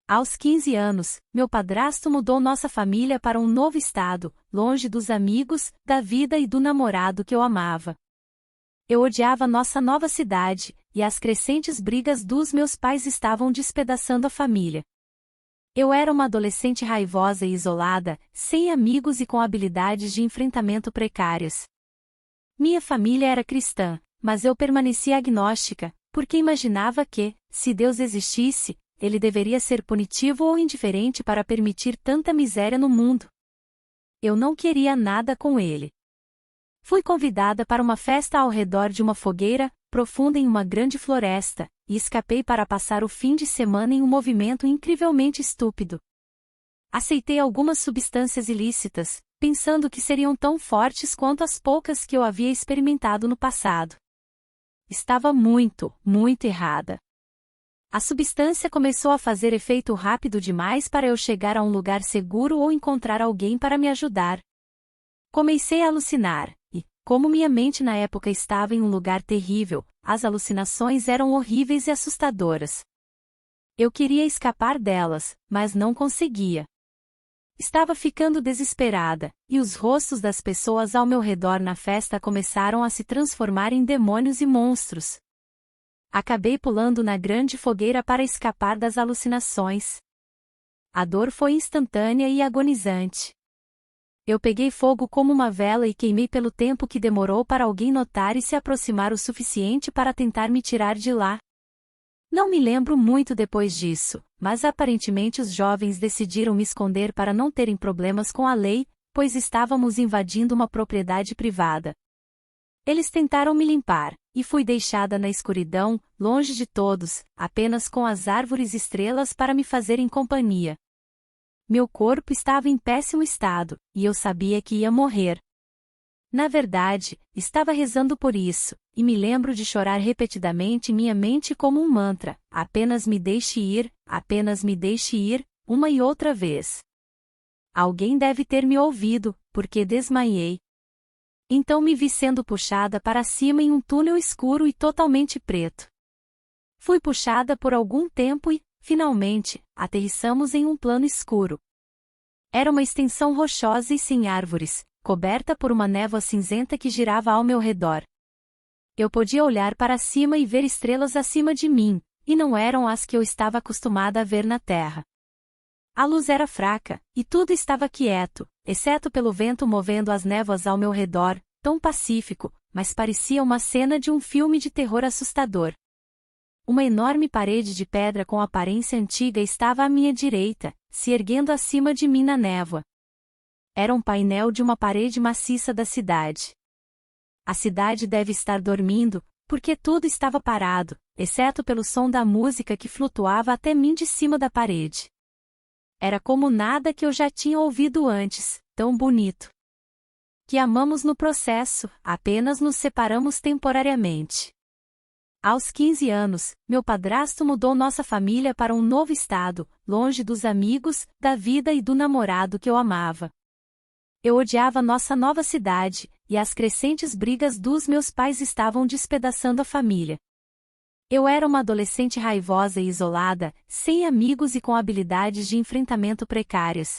Aos 15 anos, meu padrasto mudou nossa família para um novo estado, longe dos amigos, da vida e do namorado que eu amava. Eu odiava nossa nova cidade, e as crescentes brigas dos meus pais estavam despedaçando a família. Eu era uma adolescente raivosa e isolada, sem amigos e com habilidades de enfrentamento precárias. Minha família era cristã, mas eu permanecia agnóstica, porque imaginava que, se Deus existisse, ele deveria ser punitivo ou indiferente para permitir tanta miséria no mundo. Eu não queria nada com ele. Fui convidada para uma festa ao redor de uma fogueira, profunda em uma grande floresta, e escapei para passar o fim de semana em um movimento incrivelmente estúpido. Aceitei algumas substâncias ilícitas, pensando que seriam tão fortes quanto as poucas que eu havia experimentado no passado. Estava muito errada. A substância começou a fazer efeito rápido demais para eu chegar a um lugar seguro ou encontrar alguém para me ajudar. Comecei a alucinar, e, como minha mente na época estava em um lugar terrível, as alucinações eram horríveis e assustadoras. Eu queria escapar delas, mas não conseguia. Estava ficando desesperada, e os rostos das pessoas ao meu redor na festa começaram a se transformar em demônios e monstros. Acabei pulando na grande fogueira para escapar das alucinações. A dor foi instantânea e agonizante. Eu peguei fogo como uma vela e queimei pelo tempo que demorou para alguém notar e se aproximar o suficiente para tentar me tirar de lá. Não me lembro muito depois disso, mas aparentemente os jovens decidiram me esconder para não terem problemas com a lei, pois estávamos invadindo uma propriedade privada. Eles tentaram me limpar, e fui deixada na escuridão, longe de todos, apenas com as árvores e estrelas para me fazerem companhia. Meu corpo estava em péssimo estado, e eu sabia que ia morrer. Na verdade, estava rezando por isso, e me lembro de chorar repetidamente em minha mente como um mantra: apenas me deixe ir, uma e outra vez. Alguém deve ter me ouvido, porque desmaiei. Então me vi sendo puxada para cima em um túnel escuro e totalmente preto. Fui puxada por algum tempo e, finalmente, aterrissamos em um plano escuro. Era uma extensão rochosa e sem árvores, coberta por uma névoa cinzenta que girava ao meu redor. Eu podia olhar para cima e ver estrelas acima de mim, e não eram as que eu estava acostumada a ver na Terra. A luz era fraca, e tudo estava quieto, exceto pelo vento movendo as névoas ao meu redor, tão pacífico, mas parecia uma cena de um filme de terror assustador. Uma enorme parede de pedra com aparência antiga estava à minha direita, se erguendo acima de mim na névoa. Era um painel de uma parede maciça da cidade. A cidade deve estar dormindo, porque tudo estava parado, exceto pelo som da música que flutuava até mim de cima da parede. Era como nada que eu já tinha ouvido antes, tão bonito. Que amamos no processo, apenas nos separamos temporariamente. Aos 15 anos, meu padrasto mudou nossa família para um novo estado, longe dos amigos, da vida e do namorado que eu amava. Eu odiava nossa nova cidade, e as crescentes brigas dos meus pais estavam despedaçando a família. Eu era uma adolescente raivosa e isolada, sem amigos e com habilidades de enfrentamento precárias.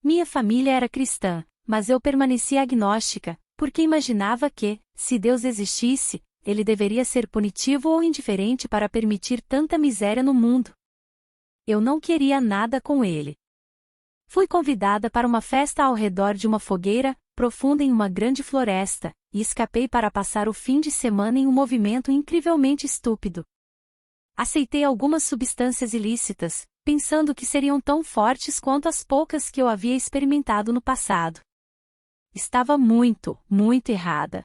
Minha família era cristã, mas eu permanecia agnóstica, porque imaginava que, se Deus existisse, ele deveria ser punitivo ou indiferente para permitir tanta miséria no mundo. Eu não queria nada com ele. Fui convidada para uma festa ao redor de uma fogueira, profunda em uma grande floresta, e escapei para passar o fim de semana em um movimento incrivelmente estúpido. Aceitei algumas substâncias ilícitas, pensando que seriam tão fortes quanto as poucas que eu havia experimentado no passado. Estava muito errada.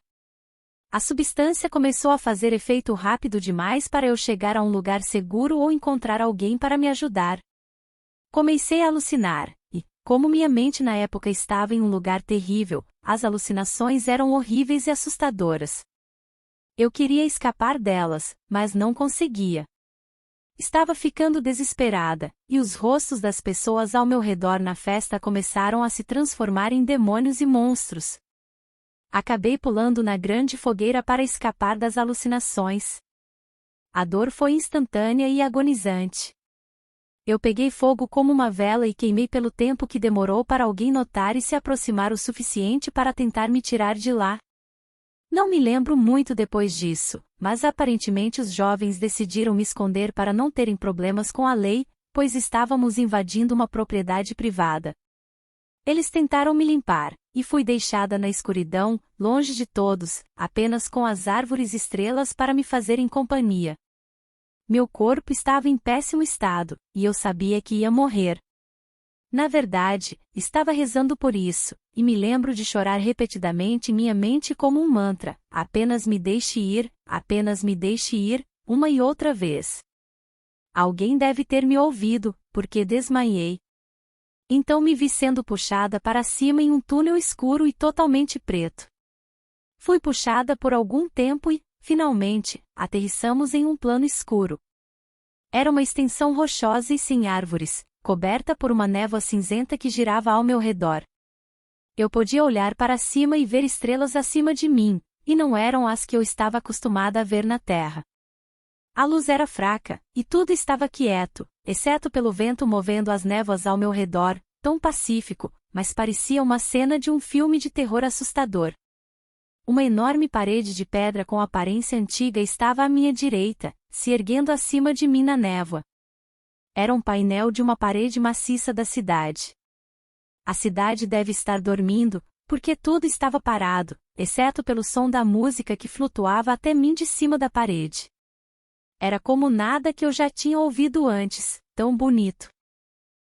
A substância começou a fazer efeito rápido demais para eu chegar a um lugar seguro ou encontrar alguém para me ajudar. Comecei a alucinar, e, como minha mente na época estava em um lugar terrível, as alucinações eram horríveis e assustadoras. Eu queria escapar delas, mas não conseguia. Estava ficando desesperada, e os rostos das pessoas ao meu redor na festa começaram a se transformar em demônios e monstros. Acabei pulando na grande fogueira para escapar das alucinações. A dor foi instantânea e agonizante. Eu peguei fogo como uma vela e queimei pelo tempo que demorou para alguém notar e se aproximar o suficiente para tentar me tirar de lá. Não me lembro muito depois disso, mas aparentemente os jovens decidiram me esconder para não terem problemas com a lei, pois estávamos invadindo uma propriedade privada. Eles tentaram me limpar, e fui deixada na escuridão, longe de todos, apenas com as árvores e estrelas para me fazerem companhia. Meu corpo estava em péssimo estado, e eu sabia que ia morrer. Na verdade, estava rezando por isso, e me lembro de chorar repetidamente em minha mente como um mantra: apenas me deixe ir, uma e outra vez. Alguém deve ter me ouvido, porque desmaiei. Então me vi sendo puxada para cima em um túnel escuro e totalmente preto. Fui puxada por algum tempo e, finalmente, aterrissamos em um plano escuro. Era uma extensão rochosa e sem árvores, coberta por uma névoa cinzenta que girava ao meu redor. Eu podia olhar para cima e ver estrelas acima de mim, e não eram as que eu estava acostumada a ver na Terra. A luz era fraca, e tudo estava quieto, exceto pelo vento movendo as névoas ao meu redor, tão pacífico, mas parecia uma cena de um filme de terror assustador. Uma enorme parede de pedra com aparência antiga estava à minha direita, se erguendo acima de mim na névoa. Era um painel de uma parede maciça da cidade. A cidade deve estar dormindo, porque tudo estava parado, exceto pelo som da música que flutuava até mim de cima da parede. Era como nada que eu já tinha ouvido antes, tão bonito.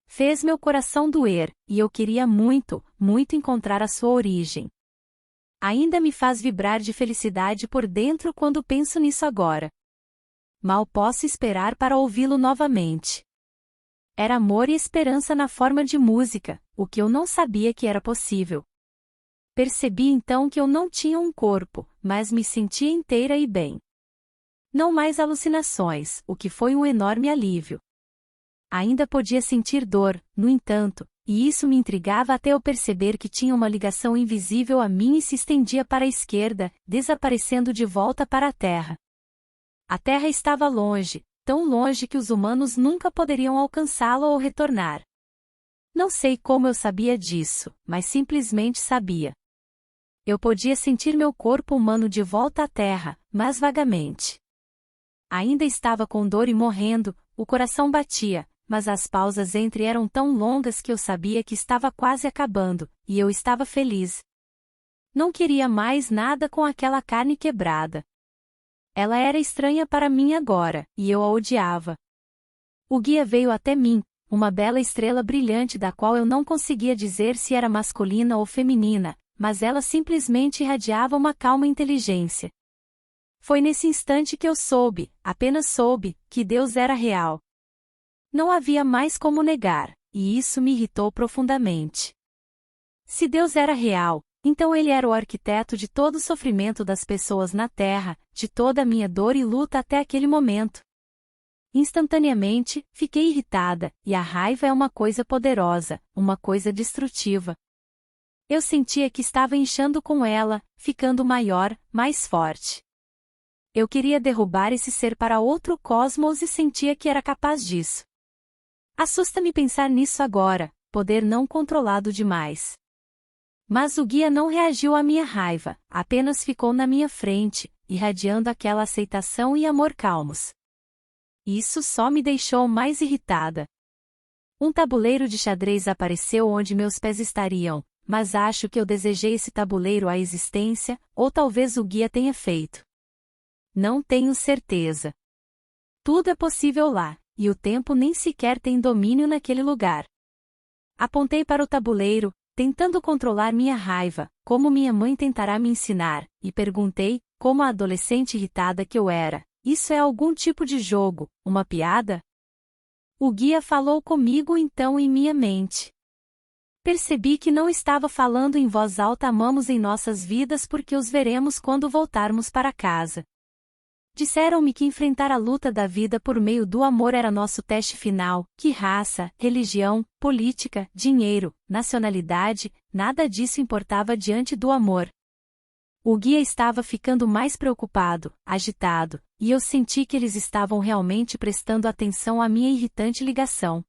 Fez meu coração doer, e eu queria muito, muito encontrar a sua origem. Ainda me faz vibrar de felicidade por dentro quando penso nisso agora. Mal posso esperar para ouvi-lo novamente. Era amor e esperança na forma de música, o que eu não sabia que era possível. Percebi então que eu não tinha um corpo, mas me sentia inteira e bem. Não mais alucinações, o que foi um enorme alívio. Ainda podia sentir dor, no entanto, e isso me intrigava até eu perceber que tinha uma ligação invisível a mim e se estendia para a esquerda, desaparecendo de volta para a Terra. A Terra estava longe, tão longe que os humanos nunca poderiam alcançá-la ou retornar. Não sei como eu sabia disso, mas simplesmente sabia. Eu podia sentir meu corpo humano de volta à Terra, mas vagamente. Ainda estava com dor e morrendo, o coração batia, mas as pausas entre eram tão longas que eu sabia que estava quase acabando, e eu estava feliz. Não queria mais nada com aquela carne quebrada. Ela era estranha para mim agora, e eu a odiava. O guia veio até mim, uma bela estrela brilhante da qual eu não conseguia dizer se era masculina ou feminina, mas ela simplesmente irradiava uma calma inteligência. Foi nesse instante que eu soube, apenas soube, que Deus era real. Não havia mais como negar, e isso me irritou profundamente. Se Deus era real, então ele era o arquiteto de todo o sofrimento das pessoas na Terra, de toda a minha dor e luta até aquele momento. Instantaneamente, fiquei irritada, e a raiva é uma coisa poderosa, uma coisa destrutiva. Eu sentia que estava inchando com ela, ficando maior, mais forte. Eu queria derrubar esse ser para outro cosmos e sentia que era capaz disso. Assusta-me pensar nisso agora, poder não controlado demais. Mas o guia não reagiu à minha raiva, apenas ficou na minha frente, irradiando aquela aceitação e amor calmos. Isso só me deixou mais irritada. Um tabuleiro de xadrez apareceu onde meus pés estariam, mas acho que eu desejei esse tabuleiro à existência, ou talvez o guia tenha feito. Não tenho certeza. Tudo é possível lá, e o tempo nem sequer tem domínio naquele lugar. Apontei para o tabuleiro, tentando controlar minha raiva, como minha mãe tentará me ensinar, e perguntei, como a adolescente irritada que eu era: isso é algum tipo de jogo, uma piada? O guia falou comigo então em minha mente. Percebi que não estava falando em voz alta: amamos em nossas vidas porque os veremos quando voltarmos para casa. Disseram-me que enfrentar a luta da vida por meio do amor era nosso teste final, que raça, religião, política, dinheiro, nacionalidade, nada disso importava diante do amor. O guia estava ficando mais preocupado, agitado, e eu senti que eles estavam realmente prestando atenção à minha irritante ligação.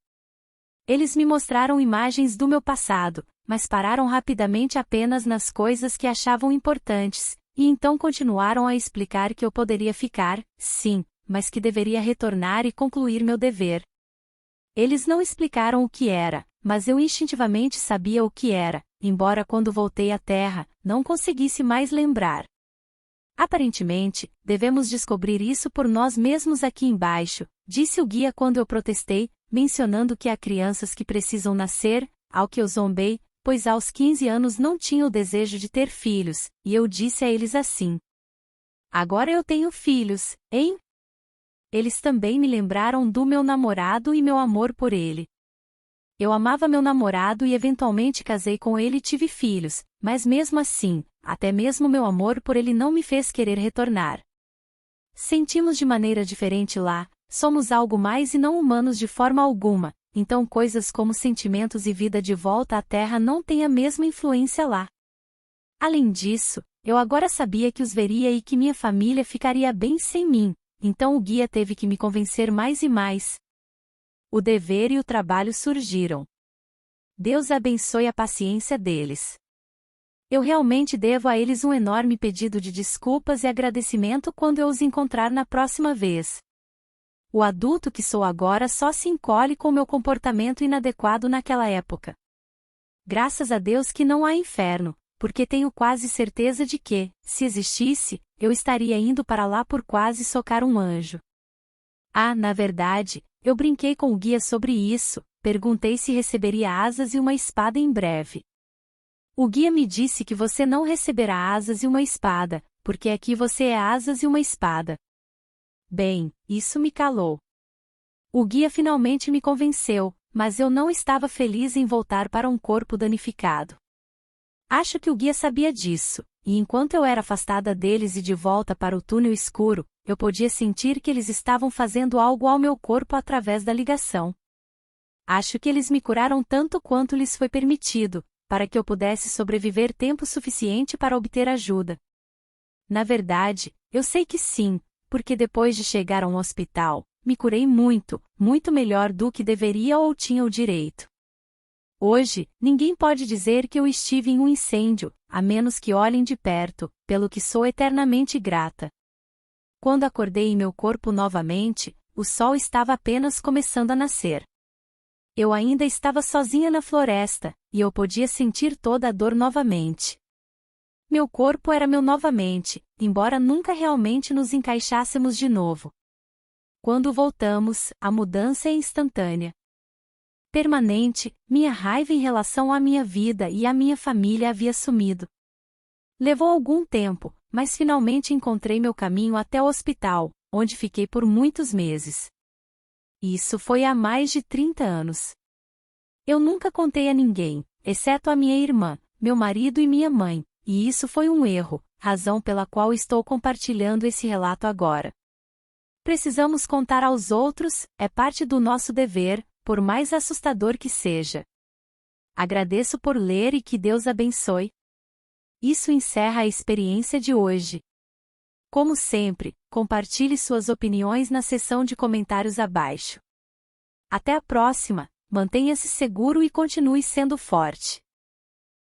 Eles me mostraram imagens do meu passado, mas pararam rapidamente apenas nas coisas que achavam importantes, e então continuaram a explicar que eu poderia ficar, sim, mas que deveria retornar e concluir meu dever. Eles não explicaram o que era, mas eu instintivamente sabia o que era, embora quando voltei à Terra, não conseguisse mais lembrar. Aparentemente, devemos descobrir isso por nós mesmos aqui embaixo, disse o guia quando eu protestei, mencionando que há crianças que precisam nascer, ao que eu zombei, pois aos 15 anos não tinha o desejo de ter filhos, e eu disse a eles assim: agora eu tenho filhos, hein? Eles também me lembraram do meu namorado e meu amor por ele. Eu amava meu namorado e eventualmente casei com ele e tive filhos, mas mesmo assim, até mesmo meu amor por ele não me fez querer retornar. Sentimos de maneira diferente lá, somos algo mais e não humanos de forma alguma, então coisas como sentimentos e vida de volta à Terra não têm a mesma influência lá. Além disso, eu agora sabia que os veria e que minha família ficaria bem sem mim, então o guia teve que me convencer mais e mais. O dever e o trabalho surgiram. Deus abençoe a paciência deles. Eu realmente devo a eles um enorme pedido de desculpas e agradecimento quando eu os encontrar na próxima vez. O adulto que sou agora só se encolhe com meu comportamento inadequado naquela época. Graças a Deus que não há inferno, porque tenho quase certeza de que, se existisse, eu estaria indo para lá por quase socar um anjo. Na verdade, eu brinquei com o guia sobre isso, perguntei se receberia asas e uma espada em breve. O guia me disse que você não receberá asas e uma espada, porque aqui você é asas e uma espada. Bem, isso me calou. O guia finalmente me convenceu, mas eu não estava feliz em voltar para um corpo danificado. Acho que o guia sabia disso, e enquanto eu era afastada deles e de volta para o túnel escuro, eu podia sentir que eles estavam fazendo algo ao meu corpo através da ligação. Acho que eles me curaram tanto quanto lhes foi permitido, para que eu pudesse sobreviver tempo suficiente para obter ajuda. Na verdade, eu sei que sim, porque depois de chegar a um hospital, me curei muito, muito melhor do que deveria ou tinha o direito. Hoje, ninguém pode dizer que eu estive em um incêndio, a menos que olhem de perto, pelo que sou eternamente grata. Quando acordei em meu corpo novamente, o sol estava apenas começando a nascer. Eu ainda estava sozinha na floresta, e eu podia sentir toda a dor novamente. Meu corpo era meu novamente, embora nunca realmente nos encaixássemos de novo. Quando voltamos, a mudança é instantânea. Permanente, minha raiva em relação à minha vida e à minha família havia sumido. Levou algum tempo, mas finalmente encontrei meu caminho até o hospital, onde fiquei por muitos meses. Isso foi há mais de 30 anos. Eu nunca contei a ninguém, exceto a minha irmã, meu marido e minha mãe, e isso foi um erro, razão pela qual estou compartilhando esse relato agora. Precisamos contar aos outros, é parte do nosso dever, por mais assustador que seja. Agradeço por ler e que Deus abençoe. Isso encerra a experiência de hoje. Como sempre, compartilhe suas opiniões na seção de comentários abaixo. Até a próxima, mantenha-se seguro e continue sendo forte.